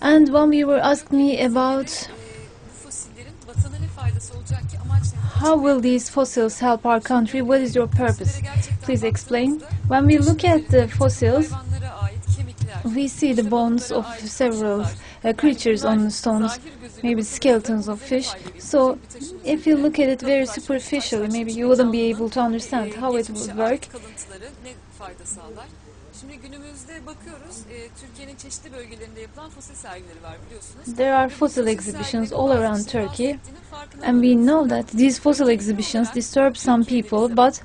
And one viewer asked me about how will these fossils help our country? What is your purpose? Please explain. When we look at the fossils, we see the bones of several creatures on the stones, maybe skeletons of fish. So if you look at it very superficially, maybe you wouldn't be able to understand how it would work. There are fossil exhibitions all around Turkey, and we know that these fossil exhibitions disturb some people, but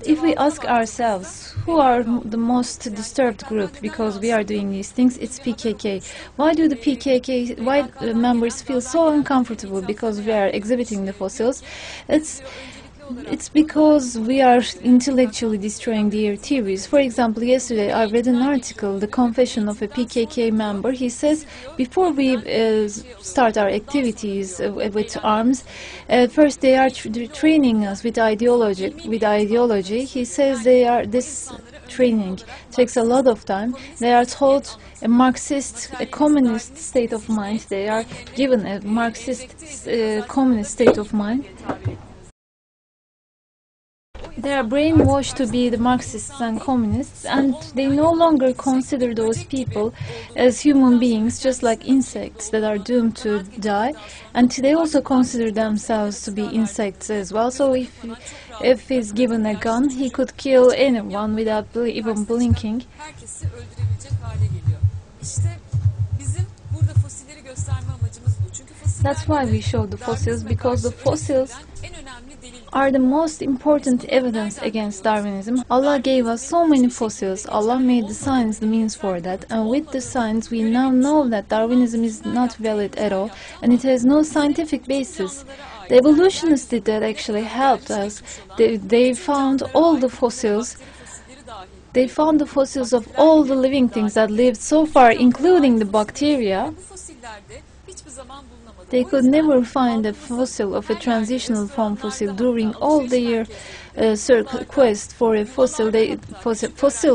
if we ask ourselves, who are the most disturbed group because we are doing these things, it's PKK. Why do the PKK, why members feel so uncomfortable because we are exhibiting the fossils? It's because we are intellectually destroying their theories. For example, yesterday I read an article, The Confession of a PKK Member. He says, before we start our activities with arms, first they are training us with ideology. He says this training takes a lot of time. They are taught a Marxist, a communist state of mind. They are given a Marxist, communist state of mind. They are brainwashed to be the Marxists and communists, and they no longer consider those people as human beings, just like insects that are doomed to die. And they also consider themselves to be insects as well. So if he's given a gun, he could kill anyone without even blinking. That's why we show the fossils, because the fossils are the most important evidence against Darwinism. Allah gave us so many fossils. Allah made the science the means for that, and with the science we now know that Darwinism is not valid at all, and it has no scientific basis. The evolutionists did that, actually helped us. They found all the fossils. They found the fossils of all the living things that lived so far, including the bacteria. They could never find a fossil of a transitional form fossil during all their quest for a fossil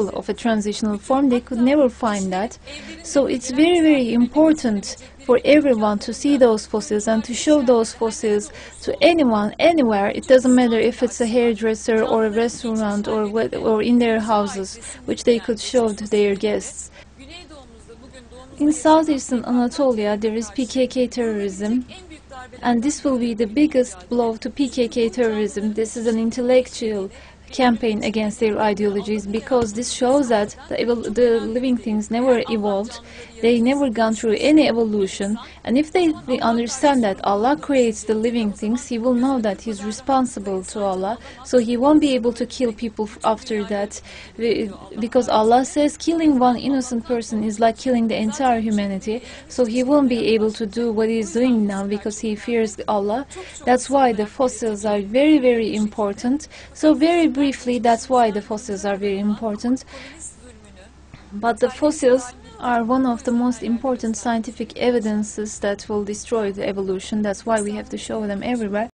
of a transitional form. They could never find that. So it's very, very important for everyone to see those fossils and to show those fossils to anyone, anywhere. It doesn't matter if it's a hairdresser or a restaurant or in their houses, which they could show to their guests. In southeastern Anatolia, there is PKK terrorism, and this will be the biggest blow to PKK terrorism. This is an intellectual campaign against their ideologies, because this shows that the living things never evolved. They never gone through any evolution, and if they understand that Allah creates the living things, He will know that He's responsible to Allah, so He won't be able to kill people after that, because Allah says killing one innocent person is like killing the entire humanity, so He won't be able to do what He's doing now because He fears Allah. That's why the fossils are very, very important. So very briefly, that's why the fossils are very important. But the fossils are one of the most important scientific evidences that will destroy the evolution. That's why we have to show them everywhere.